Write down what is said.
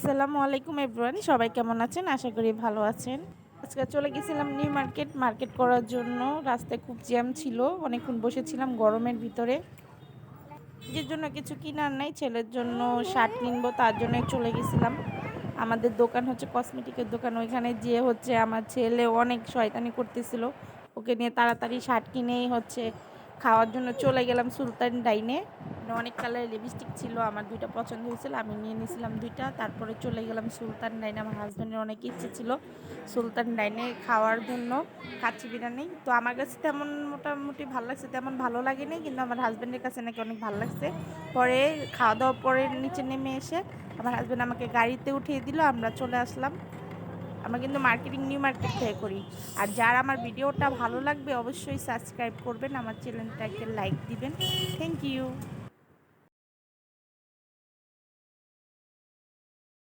আসসালামু আলাইকুম এভরিওয়ান, সবাই কেমন আছেন? আশা করি ভালো আছেন। আজকে চলে গেছিলাম নিউ মার্কেট করার জন্য। রাস্তায় খুব জ্যাম ছিল, অনেকক্ষণ বসেছিলাম গরমের ভিতরে। নিজের জন্য কিছু কিনার নাই, ছেলের জন্য শার্ট কিনবো, তার জন্য চলে গেছিলাম। আমাদের দোকান হচ্ছে কসমেটিকের দোকান, ওইখানে যেয়ে হচ্ছে আমার ছেলে অনেক শয়তানি করতেছিল। ওকে নিয়ে তাড়াতাড়ি শার্ট কিনেই হচ্ছে খাওয়ার জন্য চলে গেলাম সুলতান ডাইনে। অনেক কালারের লিপস্টিক ছিল, আমার দুইটা পছন্দ হয়েছিল, আমি নিয়ে নিয়েছিলাম দুইটা। তারপরে চলে গেলাম সুলতান ডাইনে। আমার হাজব্যান্ডের অনেক ইচ্ছে ছিল সুলতান ডাইনে খাওয়ার জন্য কাচ্চি বিরিয়ানি। তো আমার কাছে তেমন মোটামুটি ভালো লাগছে, তেমন ভালো লাগেনি, কিন্তু আমার হাজব্যান্ডের কাছে নাকি অনেক ভালো লাগছে। পরে খাওয়া দাওয়ার পরে নিচে নেমে এসে আমার হাজব্যান্ড আমাকে গাড়িতে উঠিয়ে দিল, আমরা চলে আসলাম। আমরা কিন্তু মার্কেটিং নিউ মার্কেট থেকে করি। আর যার আমার ভিডিওটা ভালো লাগবে অবশ্যই সাবস্ক্রাইব করবেন, আমার চ্যানেলটাকে লাইক দিবেন। Thank you.